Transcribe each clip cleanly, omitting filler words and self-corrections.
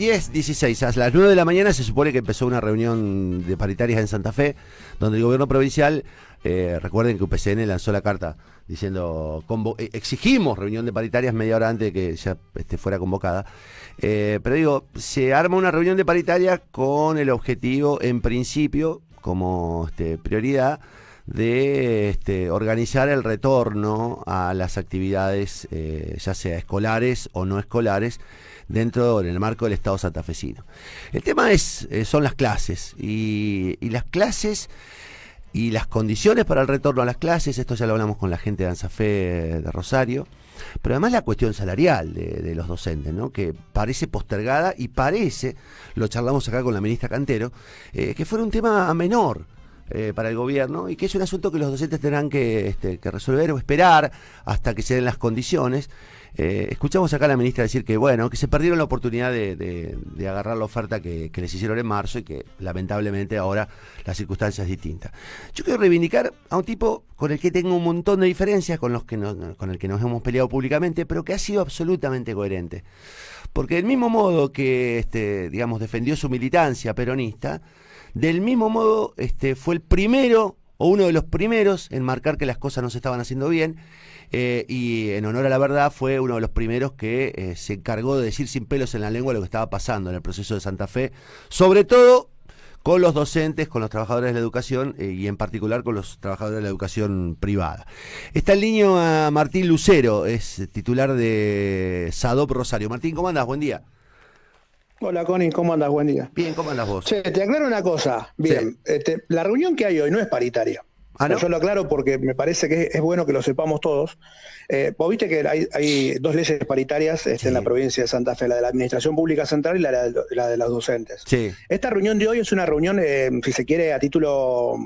10:16, a las 9 de la mañana se supone que empezó una reunión de paritarias en Santa Fe, donde el gobierno provincial, recuerden que UPCN lanzó la carta diciendo, exigimos reunión de paritarias media hora antes de que ya fuera convocada, pero digo, se arma una reunión de paritarias con el objetivo, en principio, como prioridad, de organizar el retorno a las actividades, ya sea escolares o no escolares, en el marco del Estado santafesino. El tema son las clases, y las clases y las condiciones para el retorno a las clases. Esto ya lo hablamos con la gente de ANSAFE de Rosario, pero además la cuestión salarial de los docentes, ¿no? Que parece postergada y parece, lo charlamos acá con la ministra Cantero, que fuera un tema menor para el gobierno, y que es un asunto que los docentes tendrán que resolver o esperar hasta que se den las condiciones. Escuchamos acá a la ministra decir que bueno, que se perdieron la oportunidad de agarrar la oferta que les hicieron en marzo, y que lamentablemente ahora la circunstancia es distinta. Yo quiero reivindicar a un tipo con el que tengo un montón de diferencias, con el que nos hemos peleado públicamente, pero que ha sido absolutamente coherente. Porque del mismo modo que defendió su militancia peronista, del mismo modo fue el primero o uno de los primeros en marcar que las cosas no se estaban haciendo bien, y en honor a la verdad fue uno de los primeros que se encargó de decir sin pelos en la lengua lo que estaba pasando en el proceso de Santa Fe, sobre todo con los docentes, con los trabajadores de la educación, y en particular con los trabajadores de la educación privada. Está en línea Martín Lucero, es titular de SADOP Rosario. Martín, ¿cómo andás? Buen día. Hola, Connie, ¿cómo andas? Buen día. Bien, ¿cómo andas vos? Che, te aclaro una cosa. Bien, sí. La reunión que hay hoy no es paritaria. ¿Ah, no? Yo lo aclaro porque me parece que es bueno que lo sepamos todos. Vos viste que hay dos leyes paritarias Sí. en la provincia de Santa Fe, la de la Administración Pública Central y la de los docentes. Sí. Esta reunión de hoy es una reunión, si se quiere, a título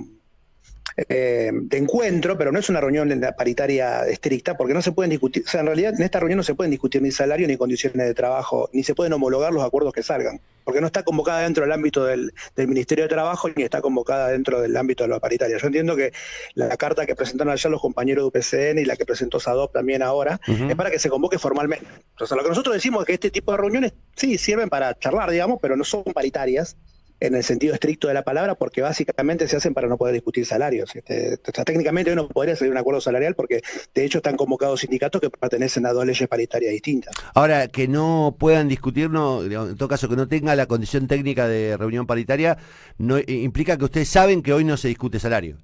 de encuentro, pero no es una reunión paritaria estricta, porque no se pueden discutir, o sea, en realidad en esta reunión no se pueden discutir ni salario ni condiciones de trabajo, ni se pueden homologar los acuerdos que salgan, porque no está convocada dentro del ámbito del Ministerio de Trabajo, ni está convocada dentro del ámbito de la paritaria. Yo entiendo que la carta que presentaron ayer los compañeros de UPCN y la que presentó SADOP también ahora, es para que se convoque formalmente. Entonces, lo que nosotros decimos es que este tipo de reuniones sí sirven para charlar, digamos, pero no son paritarias en el sentido estricto de la palabra, porque básicamente se hacen para no poder discutir salarios. O sea, técnicamente hoy no podría salir un acuerdo salarial porque de hecho están convocados sindicatos que pertenecen a dos leyes paritarias distintas. Ahora, que no puedan discutir, en todo caso que no tenga la condición técnica de reunión paritaria, no implica que ustedes saben que hoy no se discute salario.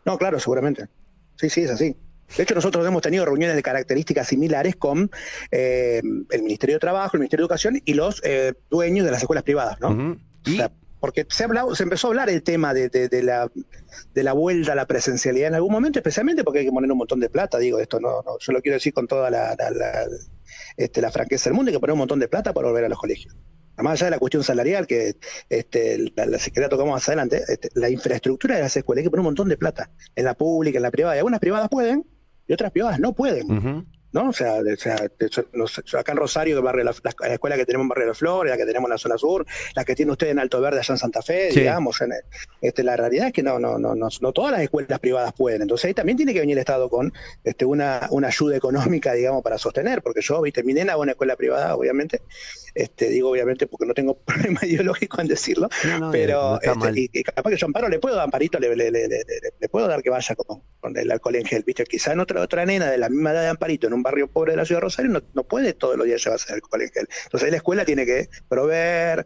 No, claro, seguramente. Sí, es así. De hecho, nosotros hemos tenido reuniones de características similares con el Ministerio de Trabajo, el Ministerio de Educación y los dueños de las escuelas privadas, ¿no? Uh-huh. O sea, porque se empezó a hablar el tema de la vuelta a la presencialidad en algún momento, especialmente porque hay que poner un montón de plata. Digo, esto no yo lo quiero decir con toda la franqueza del mundo, hay que poner un montón de plata para volver a los colegios. Además allá de la cuestión salarial, que la secretaria tocamos más adelante, la infraestructura de las escuelas hay que poner un montón de plata, en la pública, en la privada, y algunas privadas pueden, y otras privadas no pueden. Uh-huh. ¿No? O sea, acá en Rosario, la escuela que tenemos en Barrio de Flores, la que tenemos en la zona sur, la que tiene usted en Alto Verde allá en Santa Fe, sí. Digamos, la realidad es que no todas las escuelas privadas pueden. Entonces ahí también tiene que venir el Estado con una ayuda económica, digamos, para sostener, porque yo, mi nena va a una escuela privada, obviamente, digo obviamente porque no tengo problema ideológico en decirlo, pero y capaz que yo Amparo le puedo dar, Amparito le puedo dar que vaya con el alcohol en gel, ¿viste? Quizá en otra nena de la misma edad de Amparito, en un barrio pobre de la ciudad de Rosario, no puede todos los días llevarse alcohol en gel. Entonces ahí la escuela tiene que proveer,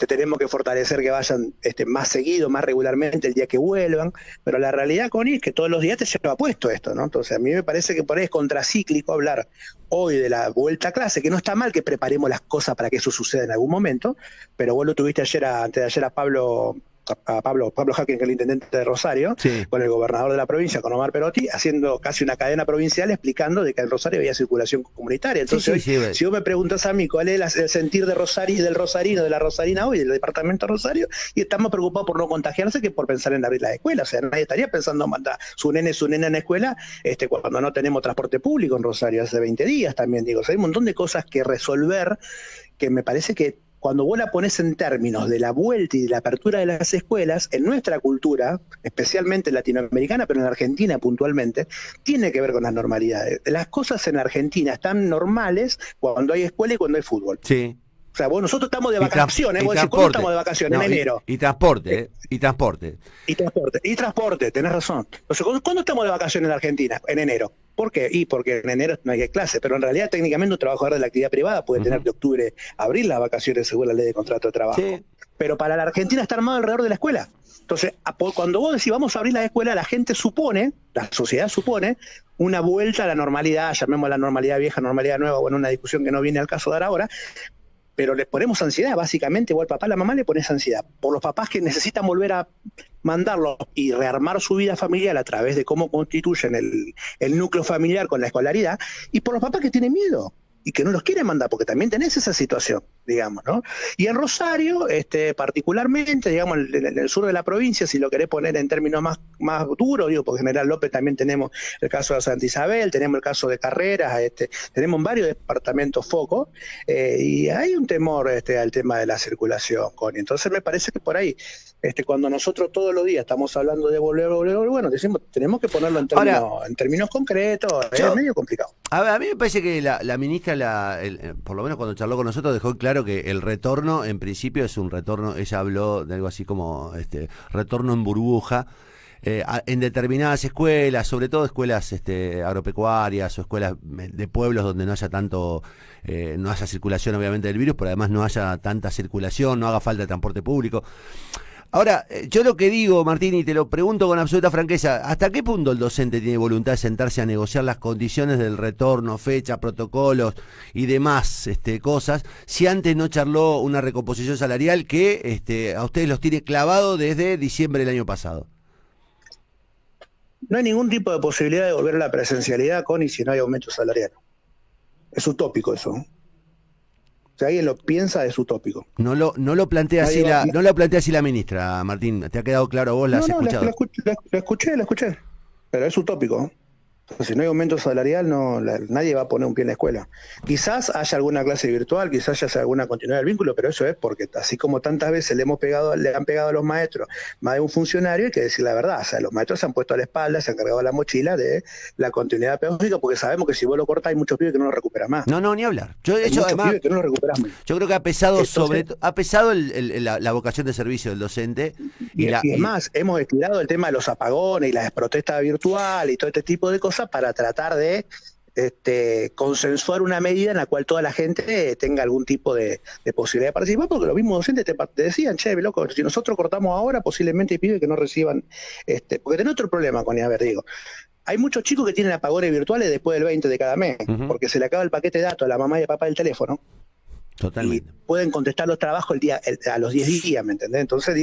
tenemos que fortalecer que vayan más seguido, más regularmente el día que vuelvan, pero la realidad, Connie, es que todos los días te lleva puesto esto, ¿no? Entonces a mí me parece que por ahí es contracíclico hablar hoy de la vuelta a clase, que no está mal que preparemos las cosas para que eso suceda en algún momento, pero vos lo tuviste antes de ayer a Pablo Hacking, que es el intendente de Rosario, sí, con el gobernador de la provincia, con Omar Perotti, haciendo casi una cadena provincial explicando de que en Rosario había circulación comunitaria. Entonces, sí, si vos me preguntas a mí cuál es el sentir de Rosario y del rosarino, de la rosarina hoy, del departamento de Rosario, y estamos preocupados por no contagiarse que por pensar en abrir las escuelas. O sea, nadie estaría pensando en mandar su nena en la escuela cuando no tenemos transporte público en Rosario hace 20 días también, digo. O sea, hay un montón de cosas que resolver que me parece que cuando vos la ponés en términos de la vuelta y de la apertura de las escuelas, en nuestra cultura, especialmente latinoamericana, pero en Argentina puntualmente, tiene que ver con las normalidades. Las cosas en Argentina están normales cuando hay escuela y cuando hay fútbol. Sí. O sea, nosotros estamos de Y vacaciones, y vos decís, ¿cuándo transporte. estamos de vacaciones? No, En enero. y transporte, ¿eh? Y transporte. Y transporte, tenés razón. Entonces, ¿cuándo estamos de vacaciones en Argentina? En enero. ¿Por qué? Y porque en enero no hay clase, pero en realidad técnicamente un trabajador de la actividad privada puede tener de octubre a abril las vacaciones según la ley de contrato de trabajo. Sí. Pero para la Argentina está armado alrededor de la escuela. Entonces, cuando vos decís vamos a abrir la escuela, la gente supone, la sociedad supone, una vuelta a la normalidad, llamémosla normalidad vieja, normalidad nueva, bueno, una discusión que no viene al caso dar ahora, pero les ponemos ansiedad, básicamente, o al papá, a la mamá le pones ansiedad. Por los papás que necesitan volver a mandarlos y rearmar su vida familiar a través de cómo constituyen el núcleo familiar con la escolaridad, y por los papás que tienen miedo y que no los quieren mandar, porque también tenés esa situación, digamos, ¿no? Y en Rosario, particularmente, digamos, en el sur de la provincia, si lo querés poner en términos más duros, digo, porque General López también tenemos el caso de Santa Isabel, tenemos el caso de Carreras, tenemos varios departamentos focos, y hay un temor al tema de la circulación, Connie. Entonces me parece que por ahí, cuando nosotros todos los días estamos hablando de volver, bueno, decimos, tenemos que ponerlo en términos concretos, es medio complicado. A ver, a mí me parece que la ministra, por lo menos cuando charló con nosotros, dejó claro que el retorno, en principio, es un retorno. Ella habló de algo así como retorno en burbuja, en determinadas escuelas, sobre todo escuelas agropecuarias o escuelas de pueblos donde no haya no haya circulación, obviamente, del virus, pero además no haya tanta circulación, no haga falta de transporte público. Ahora, yo lo que digo, Martín, y te lo pregunto con absoluta franqueza, ¿hasta qué punto el docente tiene voluntad de sentarse a negociar las condiciones del retorno, fecha, protocolos y demás cosas, si antes no charló una recomposición salarial que a ustedes los tiene clavado desde diciembre del año pasado? No hay ningún tipo de posibilidad de volver a la presencialidad, Connie, si no hay aumento salarial. Es utópico eso. Si alguien lo piensa, es utópico. No lo plantea así no lo plantea así la ministra, Martín. ¿Te ha quedado claro a vos? ¿La has escuchado? Lo escuché. Pero es utópico. Si no hay aumento salarial, nadie va a poner un pie en la escuela. Quizás haya alguna clase virtual, quizás haya alguna continuidad del vínculo, pero eso es porque, así como tantas veces le han pegado a los maestros más de un funcionario, hay que decir la verdad. O sea, los maestros se han puesto a la espalda, se han cargado la mochila de la continuidad pedagógica, porque sabemos que si vos lo cortás hay muchos pibes que no lo recuperan más. No, ni hablar. Yo creo que ha pesado la vocación de servicio del docente. Y además, hemos estirado el tema de los apagones y las protestas virtuales y todo este tipo de cosas para tratar de consensuar una medida en la cual toda la gente tenga algún tipo de posibilidad de participar, porque los mismos docentes te decían, che, loco, si nosotros cortamos ahora, posiblemente hay pibes que no reciban, porque tenés otro problema con hay muchos chicos que tienen apagones virtuales después del 20 de cada mes, porque se le acaba el paquete de datos a la mamá y al papá del teléfono. Totalmente. Y pueden contestar los trabajos a los 10 días, ¿me entendés? Entonces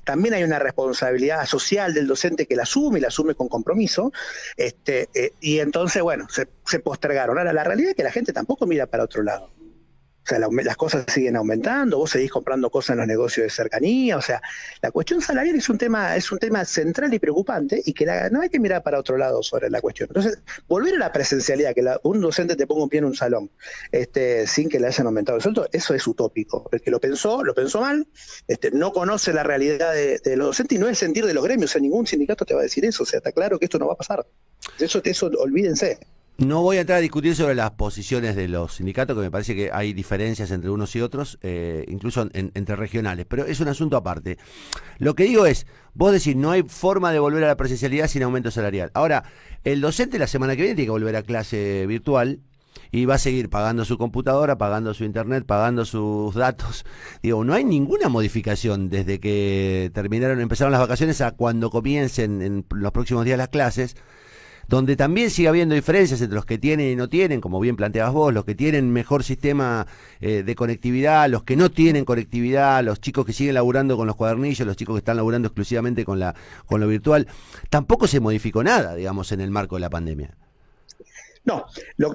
también hay una responsabilidad social del docente que la asume con compromiso, y entonces, bueno, se postergaron. Ahora, la realidad es que la gente tampoco mira para otro lado. O sea, las cosas siguen aumentando, vos seguís comprando cosas en los negocios de cercanía, o sea, la cuestión salarial es un tema central y preocupante, y que no hay que mirar para otro lado sobre la cuestión. Entonces, volver a la presencialidad, que un docente te ponga un pie en un salón, sin que le hayan aumentado el sueldo, eso es utópico. El que lo pensó mal, no conoce la realidad de los docentes, y no es el sentir de los gremios. O sea, ningún sindicato te va a decir eso. O sea, está claro que esto no va a pasar. Eso olvídense. No voy a entrar a discutir sobre las posiciones de los sindicatos, que me parece que hay diferencias entre unos y otros, incluso entre regionales, pero es un asunto aparte. Lo que digo es, vos decís, no hay forma de volver a la presencialidad sin aumento salarial. Ahora, el docente la semana que viene tiene que volver a clase virtual y va a seguir pagando su computadora, pagando su internet, pagando sus datos. Digo, no hay ninguna modificación desde que empezaron las vacaciones a cuando comiencen en los próximos días las clases, donde también sigue habiendo diferencias entre los que tienen y no tienen, como bien planteabas vos, los que tienen mejor sistema de conectividad, los que no tienen conectividad, los chicos que siguen laburando con los cuadernillos, los chicos que están laburando exclusivamente con lo virtual. Tampoco se modificó nada, digamos, en el marco de la pandemia. No,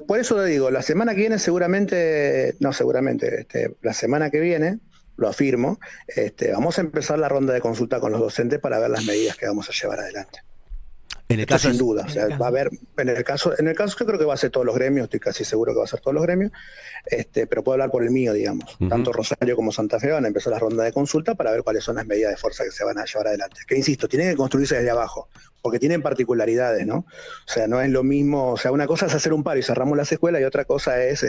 por eso le digo, la semana que viene la semana que viene, lo afirmo, vamos a empezar la ronda de consulta con los docentes para ver las medidas que vamos a llevar adelante. En el caso, sin duda, o sea, va a haber, en el caso yo creo que va a ser todos los gremios, estoy casi seguro que va a ser todos los gremios, pero puedo hablar por el mío, digamos. Tanto Rosario como Santa Fe van a empezar la ronda de consulta para ver cuáles son las medidas de fuerza que se van a llevar adelante. Que insisto, tienen que construirse desde abajo, porque tienen particularidades, ¿no? O sea, no es lo mismo, o sea, una cosa es hacer un paro y cerramos las escuelas, y otra cosa es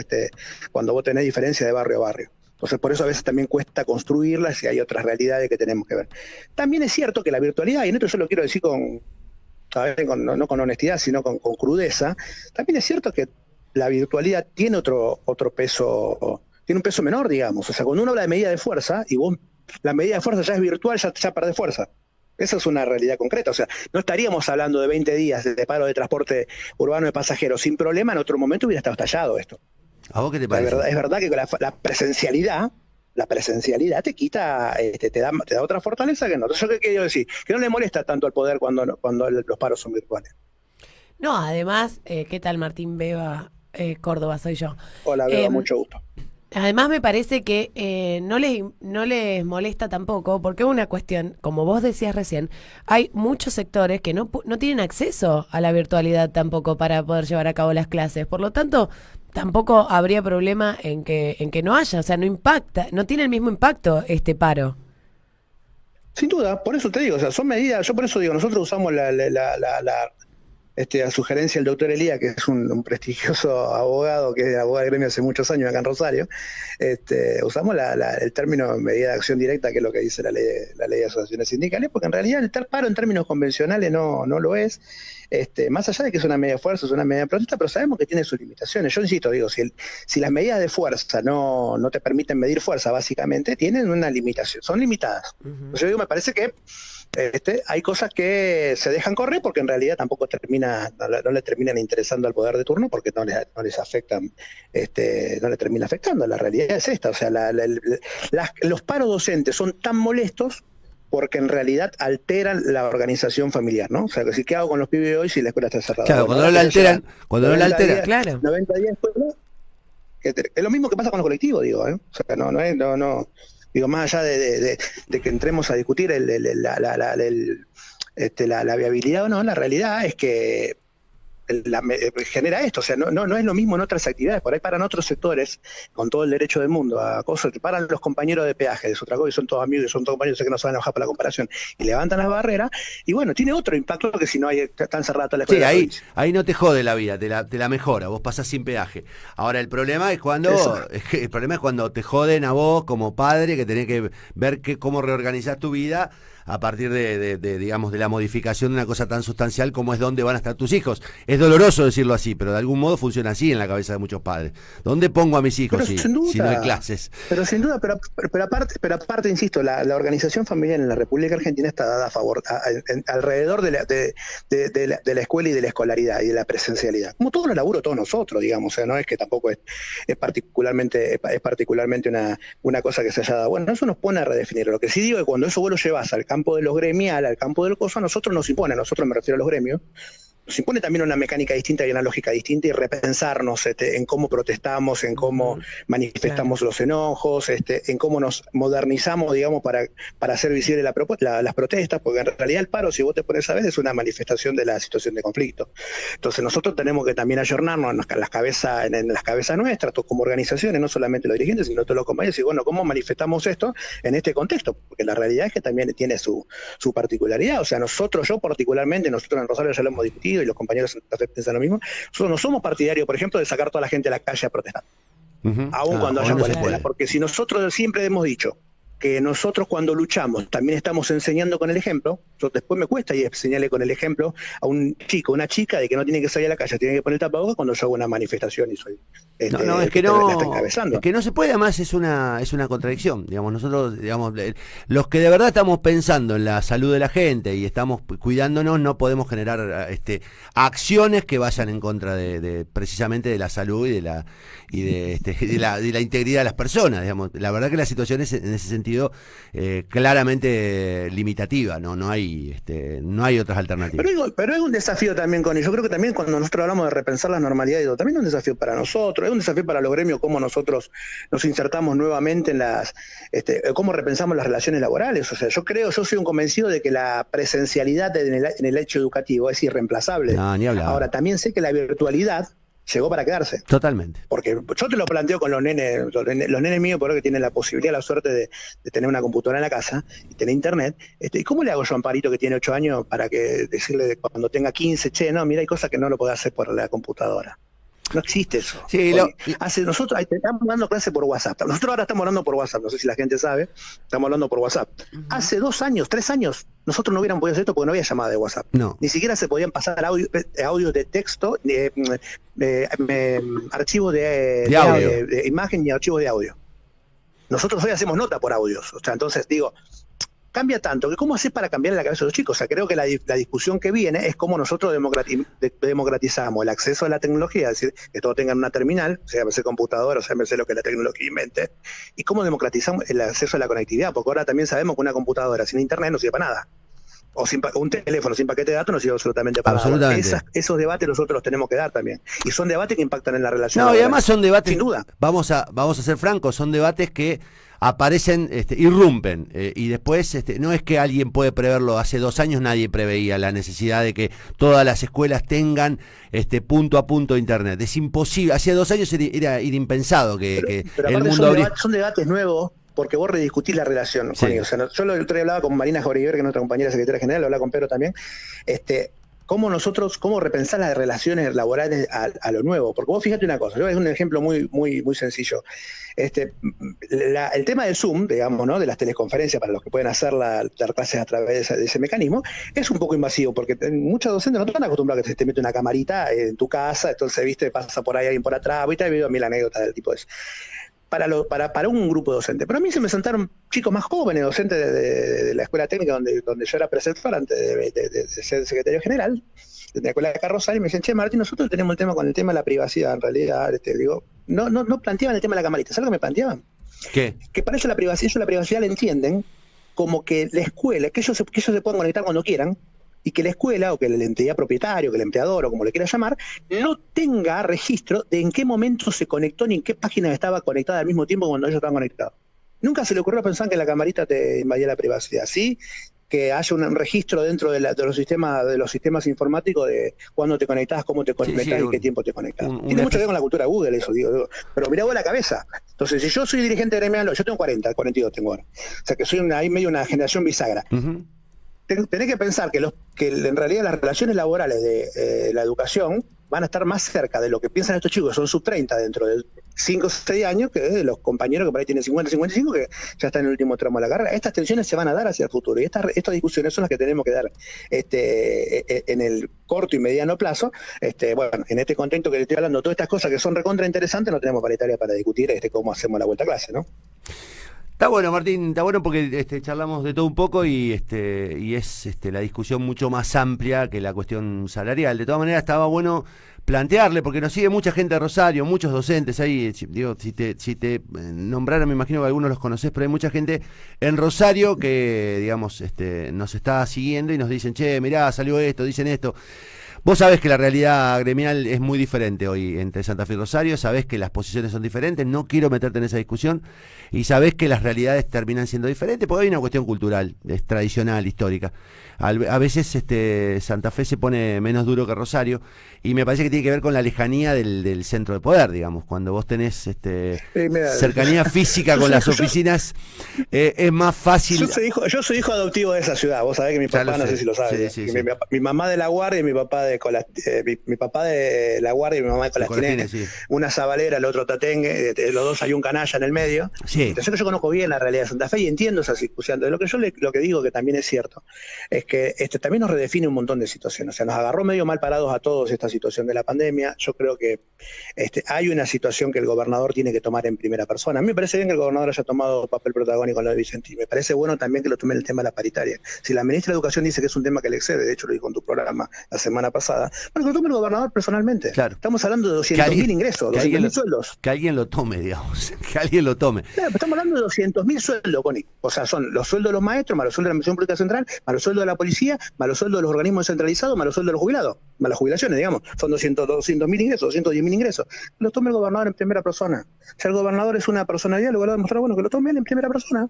cuando vos tenés diferencia de barrio a barrio. Entonces, por eso a veces también cuesta construirlas y hay otras realidades que tenemos que ver. También es cierto que la virtualidad, y en esto yo lo quiero decir no con honestidad, sino con crudeza, también es cierto que la virtualidad tiene otro peso, tiene un peso menor, digamos. O sea, cuando uno habla de medida de fuerza, y vos, la medida de fuerza ya es virtual, ya perdés fuerza. Esa es una realidad concreta. O sea, no estaríamos hablando de 20 días de paro de transporte urbano de pasajeros sin problema, en otro momento hubiera estado estallado esto. ¿A vos qué te parece? Es verdad que la presencialidad te quita, te da otra fortaleza que no. Entonces, ¿yo qué quiero decir? Que no le molesta tanto al poder cuando los paros son virtuales. No, además, ¿qué tal Martín Beba? Córdoba soy yo. Hola, Beba, mucho gusto. Además me parece que no les molesta tampoco, porque es una cuestión, como vos decías recién, hay muchos sectores que no tienen acceso a la virtualidad tampoco para poder llevar a cabo las clases. Por lo tanto, tampoco habría problema en que no haya, o sea, no impacta, no tiene el mismo impacto este paro. Sin duda, por eso te digo, o sea, son medidas, yo por eso digo, nosotros usamos a sugerencia del doctor Elía, que es un prestigioso abogado, que es abogado de gremio hace muchos años acá en Rosario, usamos el término medida de acción directa, que es lo que dice la ley de asociaciones sindicales, porque en realidad el paro en términos convencionales no lo es, más allá de que es una medida de fuerza, es una medida de protesta, pero sabemos que tiene sus limitaciones. Yo insisto, digo, si las medidas de fuerza no te permiten medir fuerza, básicamente, tienen una limitación, son limitadas. Uh-huh. Yo digo, me parece que hay cosas que se dejan correr porque en realidad tampoco no le terminan interesando al poder de turno porque no les afectan, no le termina afectando. La realidad es esta, o sea, los paros docentes son tan molestos porque en realidad alteran la organización familiar, ¿no? O sea, que ¿qué hago con los pibes de hoy si la escuela está cerrada? Claro, bueno, cuando no la alteran, claro. 90 días después, es lo mismo que pasa con los colectivos, digo, ¿eh? O sea, no. Digo, más allá de que entremos a discutir la viabilidad o no, la realidad es que genera esto, o sea, no es lo mismo en otras actividades, por ahí paran otros sectores con todo el derecho del mundo a cosas, que paran los compañeros de peaje de Sotraco y son todos amigos, son todos compañeros, sé que no se van a enojar por la comparación, y levantan las barreras, y bueno, tiene otro impacto que si no están cerradas todas las escuelas. Sí, ahí no te jode la vida, te la mejora, vos pasás sin peaje. Ahora el problema es cuando te joden a vos como padre, que tenés que ver cómo reorganizás tu vida a partir digamos, de la modificación de una cosa tan sustancial como es dónde van a estar tus hijos. Es doloroso decirlo así, pero de algún modo funciona así en la cabeza de muchos padres. ¿Dónde pongo a mis hijos si no hay clases? Pero sin duda, pero aparte, insisto, la organización familiar en la República Argentina está dada a favor, alrededor de la escuela y de la escolaridad y de la presencialidad. Como todo lo laburo todos nosotros, digamos, o sea, no es que tampoco es particularmente una cosa que se haya dado. Bueno, eso nos pone a redefinir. Lo que sí digo es que cuando eso vos lo llevas al campo de los gremial, al campo del coso, a nosotros nos impone, a nosotros me refiero a los gremios, nos impone también una mecánica distinta y una lógica distinta y repensarnos en cómo protestamos, en cómo manifestamos los enojos, en cómo nos modernizamos, digamos, para hacer visible las protestas, porque en realidad el paro, si vos te pones a ver, es una manifestación de la situación de conflicto. Entonces nosotros tenemos que también ayornarnos en las cabezas nuestras, como organizaciones, no solamente los dirigentes, sino todos los compañeros, y bueno, ¿cómo manifestamos esto en este contexto? Porque la realidad es que también tiene su particularidad, o sea, yo particularmente, nosotros en Rosario ya lo hemos discutido, y los compañeros en Santa Fe piensan lo mismo, nosotros no somos partidarios, por ejemplo, de sacar toda la gente a la calle a protestar, aún cuando haya cuarentena, porque si nosotros siempre hemos dicho que nosotros cuando luchamos también estamos enseñando con el ejemplo, yo después me cuesta y enseñarle con el ejemplo a un chico, una chica de que no tiene que salir a la calle, tiene que poner tapabocas cuando yo hago una manifestación y soy es que no se puede, además es una contradicción, digamos, nosotros, digamos, los que de verdad estamos pensando en la salud de la gente y estamos cuidándonos, no podemos generar acciones que vayan en contra de precisamente de la salud y de la integridad de las personas, digamos. La verdad que la situación es en ese sentido claramente limitativa, no hay otras alternativas. Pero es un desafío también, Connie. Yo creo que también cuando nosotros hablamos de repensar la normalidad, también es un desafío para nosotros, es un desafío para los gremios, cómo nosotros nos insertamos nuevamente cómo repensamos las relaciones laborales. O sea, yo soy un convencido de que la presencialidad en el hecho educativo es irreemplazable. No, ni hablar. Ahora, también sé que la virtualidad llegó para quedarse. Totalmente. Porque yo te lo planteo con los nenes míos, por que tienen la posibilidad, la suerte de tener una computadora en la casa y tener internet. ¿Y cómo le hago yo a Amparito, que tiene 8 años, para que decirle cuando tenga 15, no, mira, hay cosas que no lo puedo hacer por la computadora? No existe eso. Sí, Nosotros estamos dando clase por WhatsApp. Nosotros ahora estamos hablando por WhatsApp, no sé si la gente sabe, estamos hablando por WhatsApp. Hace 2 años, 3 años, nosotros no hubiéramos podido hacer esto porque no había llamada de WhatsApp. No. Ni siquiera se podían pasar audios de texto, archivos de imagen y archivos de audio. Nosotros hoy hacemos nota por audios. O sea, entonces digo, cambia tanto que cómo hacer para cambiar la cabeza de los chicos. O sea, creo que la discusión que viene es cómo nosotros democratizamos el acceso a la tecnología, es decir, que todos tengan una terminal, sea computadora, sea lo que la tecnología invente, y cómo democratizamos el acceso a la conectividad, porque ahora también sabemos que una computadora sin internet no sirve para nada. O un teléfono sin paquete de datos no sirve absolutamente para nada. Esos debates nosotros los tenemos que dar también. Y son debates que impactan en la relación. No, y además son debates, sin duda. Vamos a ser francos, son debates que aparecen, irrumpen, y después no es que alguien puede preverlo. Hace 2 años nadie preveía la necesidad de que todas las escuelas tengan punto a punto internet. Es imposible. Hace 2 años era impensado que pero el mundo son debates nuevos, porque vos rediscutís la relación con ellos. O sea, yo el otro día hablaba con Marina Jauregui, que es nuestra compañera secretaria general, lo hablaba con Pedro también, cómo repensar las relaciones laborales a lo nuevo. Porque vos fíjate una cosa, yo es un ejemplo muy, muy, muy sencillo. El tema del Zoom, digamos, ¿no?, de las teleconferencias para los que pueden dar clases a través de ese mecanismo, es un poco invasivo, porque muchos docentes no están acostumbrados a que se te mete una camarita en tu casa, entonces, viste, pasa por ahí alguien por atrás, y te he visto 1000 anécdotas del tipo de eso. Para un grupo de docentes. Pero a mí se me sentaron chicos más jóvenes, docentes de la escuela técnica donde yo era preceptor antes de ser secretario general, de la escuela de Carrozal, y me dicen, che, Martín, nosotros tenemos el tema con el tema de la privacidad, en realidad, digo, no planteaban el tema de la camarita. ¿Sabes lo que me planteaban? ¿Qué? Que para ellos la privacidad la entienden como que la escuela, que ellos se puedan conectar cuando quieran, y que la escuela, o que la entidad propietaria, o que el empleador, o como le quiera llamar, no tenga registro de en qué momento se conectó ni en qué página estaba conectada al mismo tiempo cuando ellos estaban conectados. Nunca se le ocurrió pensar que la camarita te invadía la privacidad. Sí, que haya un registro dentro de los sistemas informáticos de cuándo te conectás, cómo te conectás y qué tiempo te conectás. Tiene mucho que ver con la cultura Google eso, digo. Pero mirá vos la cabeza. Entonces, si yo soy dirigente gremial, yo tengo 42 tengo ahora. O sea, que soy ahí medio una generación bisagra. Tenés que pensar que en realidad las relaciones laborales de la educación van a estar más cerca de lo que piensan estos chicos, que son sub-30 dentro de 5 o 6 años, que de los compañeros que por ahí tienen 50, 55, que ya están en el último tramo de la carrera. Estas tensiones se van a dar hacia el futuro, y estas discusiones son las que tenemos que dar en el corto y mediano plazo. Bueno, en este contexto que le estoy hablando, todas estas cosas que son recontra interesantes, no tenemos paritaria para discutir cómo hacemos la vuelta a clase, ¿no? Está bueno, Martín, está bueno porque charlamos de todo un poco y es la discusión mucho más amplia que la cuestión salarial. De todas maneras, estaba bueno plantearle, porque nos sigue mucha gente de Rosario, muchos docentes ahí. Digo, si te nombraran, me imagino que algunos los conocés, pero hay mucha gente en Rosario que, digamos, nos está siguiendo y nos dicen, che, mirá, salió esto, dicen esto. Vos sabés que la realidad gremial es muy diferente hoy entre Santa Fe y Rosario, sabés que las posiciones son diferentes, no quiero meterte en esa discusión, y sabés que las realidades terminan siendo diferentes, porque hay una cuestión cultural, es tradicional, histórica. A veces Santa Fe se pone menos duro que Rosario, y me parece que tiene que ver con la lejanía del centro de poder, digamos. Cuando vos tenés cercanía física con las oficinas, es más fácil. Yo soy hijo adoptivo de esa ciudad, vos sabés que mi papá, no sé si lo sabes, sí. Mi mamá de La Guardia y mi papá de La Guardia y mi mamá de Colastines, sí. Una Zabalera, el otro Tatengue, los dos hay un canalla en el medio. Sí. Entonces yo conozco bien la realidad de Santa Fe y entiendo esa discusión. Lo que digo que también es cierto es que también nos redefine un montón de situaciones. O sea, nos agarró medio mal parados a todos esta situación de la pandemia. Yo creo que hay una situación que el gobernador tiene que tomar en primera persona. A mí me parece bien que el gobernador haya tomado papel protagónico en lo de Vicentini. Me parece bueno también que lo tome en el tema de la paritaria. Si la ministra de Educación dice que es un tema que le excede, de hecho lo dijo en tu programa la semana pasada, bueno, que lo tome el gobernador personalmente. Claro. Estamos hablando de 200.000 ingresos, 200.000 sueldos. Que alguien lo tome, digamos. Que alguien lo tome. Claro, estamos hablando de 200.000 sueldos, Connie. O sea, son los sueldos de los maestros, más los sueldos de la Administración Pública Central, más los sueldos de la policía, más los sueldos de los organismos descentralizados, más los sueldos de los jubilados, más las jubilaciones, digamos. Son 200.000 ingresos, 210.000 ingresos. Lo tome el gobernador en primera persona. Si el gobernador es una personalidad, lo voy a demostrar, bueno, que lo tome él en primera persona.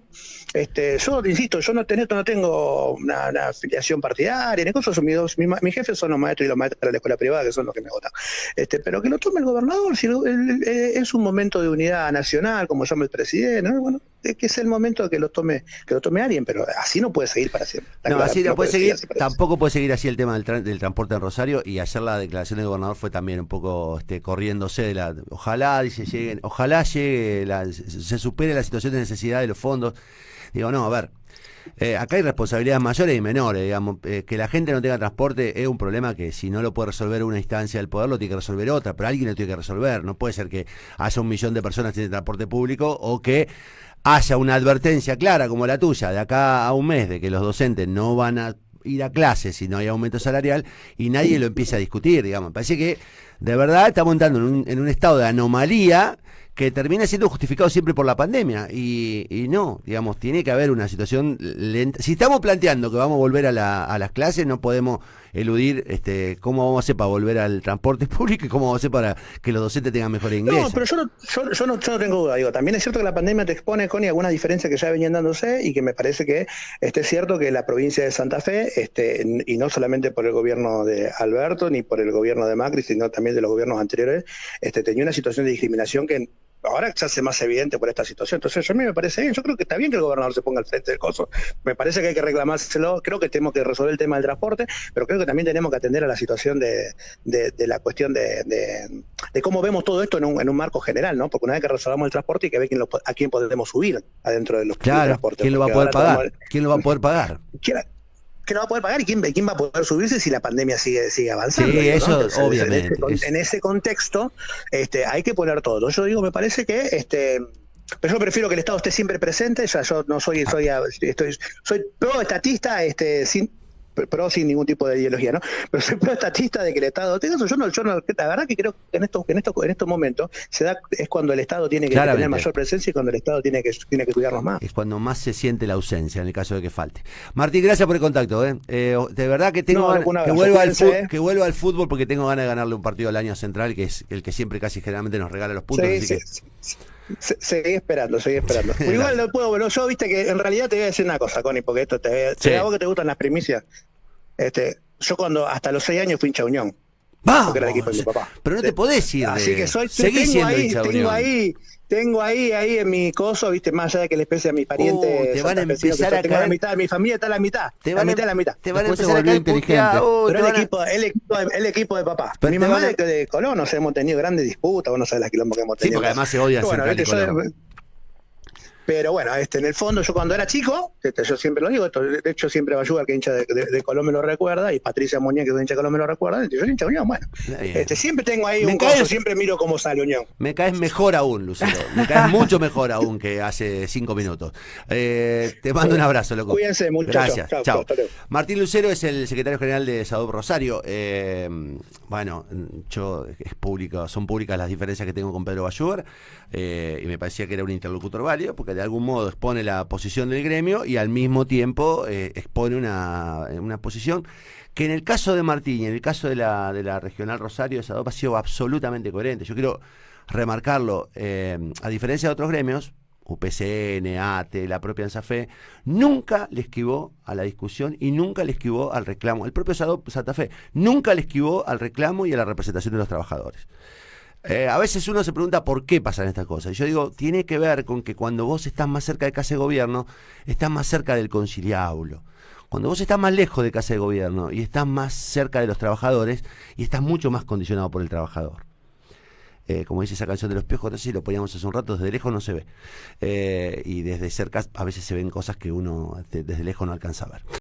Yo, insisto, yo no tengo una afiliación partidaria, ni cosas. Mis jefes son los maestros maestros y los maestros de la escuela privada, que son los que me votan. Pero que lo tome el gobernador, si es un momento de unidad nacional, como llama el presidente, ¿no? Bueno, que es el momento de que lo tome alguien, pero así no puede seguir para siempre. No, así no puede seguir, tampoco puede seguir así el tema del transporte en Rosario, y ayer la declaración del gobernador fue también un poco corriéndose de ojalá, dice, se supere la situación de necesidad de los fondos. Digo, no, a ver, acá hay responsabilidades mayores y menores, digamos, que la gente no tenga transporte es un problema que si no lo puede resolver una instancia del poder, lo tiene que resolver otra, pero alguien lo tiene que resolver. No puede ser que haya 1 millón de personas sin transporte público o que haya una advertencia clara como la tuya de acá a un mes de que los docentes no van a ir a clases si no hay aumento salarial y nadie lo empieza a discutir, digamos. Parece que de verdad estamos entrando en un estado de anomalía que termina siendo justificado siempre por la pandemia y no, digamos, tiene que haber una situación lenta. Si estamos planteando que vamos a volver a las clases, no podemos eludir cómo vamos a hacer para volver al transporte público y cómo vamos a hacer para que los docentes tengan mejores ingresos. No, pero yo no tengo duda. Digo, también es cierto que la pandemia te expone, Connie, algunas diferencias que ya venían dándose y que me parece que es cierto que la provincia de Santa Fe, y no solamente por el gobierno de Alberto ni por el gobierno de Macri, sino también de los gobiernos anteriores, tenía una situación de discriminación que ahora se hace más evidente por esta situación. Entonces, a mí me parece bien. Yo creo que está bien que el gobernador se ponga al frente del coso. Me parece que hay que reclamárselo. Creo que tenemos que resolver el tema del transporte, pero creo que también tenemos que atender a la situación de la cuestión de cómo vemos todo esto en un marco general, ¿no? Porque una vez que resolvamos el transporte, hay que ver a quién podemos subir adentro de los transportes. ¿Quién lo va a poder pagar? ¿Quién lo va a poder pagar? Que no va a poder pagar y quién va a poder subirse si la pandemia sigue avanzando. Sí, digo, eso, ¿no? Entonces, obviamente. En ese contexto hay que poner todo. Yo digo, me parece que pero yo prefiero que el Estado esté siempre presente. Ya yo no soy pro estatista, sin ningún tipo de ideología, ¿no? Pero soy pro estatista de que el Estado tenga eso. Yo no, la verdad que creo que en estos momentos es cuando el Estado tiene que tener mayor presencia y cuando el Estado tiene que cuidarnos más. Es cuando más se siente la ausencia, en el caso de que falte. Martín, gracias por el contacto, de verdad que tengo ganas que vuelva al fútbol porque tengo ganas de ganarle un partido al año a Central, que es el que siempre casi generalmente nos regala los puntos. Seguí esperando. Igual no puedo, bueno, yo viste que en realidad te voy a decir una cosa, Connie, porque esto a vos que te gustan las primicias. Yo cuando hasta los 6 años fui hincha de Unión. Vamos, porque era el equipo de mi papá. Pero no te podés ir. Así que tengo ahí en mi coso, viste, más allá de que le especie a mis parientes. Te van a empezar a caer. La mitad de mi familia está a la mitad. Te van a Después empezar a caer inteligente. Pero el equipo de papá. Pero mi mamá de Colón, o sea, hemos tenido grandes disputas, vos no sabés las quilombos que hemos tenido. Sí, porque además se odian Central y Colón. Pero bueno, en el fondo yo cuando era chico, yo siempre lo digo, de hecho siempre Bayuga, que hincha de Colón me lo recuerda, y Patricia Muñoz, que es hincha de Colón me lo recuerda, yo hincha de Unión, bueno. Siempre tengo ahí siempre miro cómo sale Unión. Me caes mejor aún, Lucero, me caes mucho mejor aún que hace 5 minutos. Te mando un abrazo, loco. Cuídense, muchachos. Gracias, chao. Martín Lucero es el secretario general de SADOP Rosario. Bueno, son públicas las diferencias que tengo con Pedro Bayugar, y me parecía que era un interlocutor válido, porque de algún modo expone la posición del gremio y al mismo tiempo expone una posición que en el caso de Martín y en el caso de la Regional Rosario, esa ha sido absolutamente coherente. Yo quiero remarcarlo, a diferencia de otros gremios, UPCN, ATE, la propia ANSAFE, nunca le esquivó a la discusión y nunca le esquivó al reclamo. El propio Santa Fe nunca le esquivó al reclamo y a la representación de los trabajadores. A veces uno se pregunta por qué pasan estas cosas. Y yo digo, tiene que ver con que cuando vos estás más cerca de casa de gobierno, estás más cerca del conciliábulo. Cuando vos estás más lejos de casa de gobierno y estás más cerca de los trabajadores, y estás mucho más condicionado por el trabajador. Como dice esa canción de Los Piojos, no sé si lo poníamos hace un rato, desde lejos no se ve. Y desde cerca a veces se ven cosas que uno desde lejos no alcanza a ver.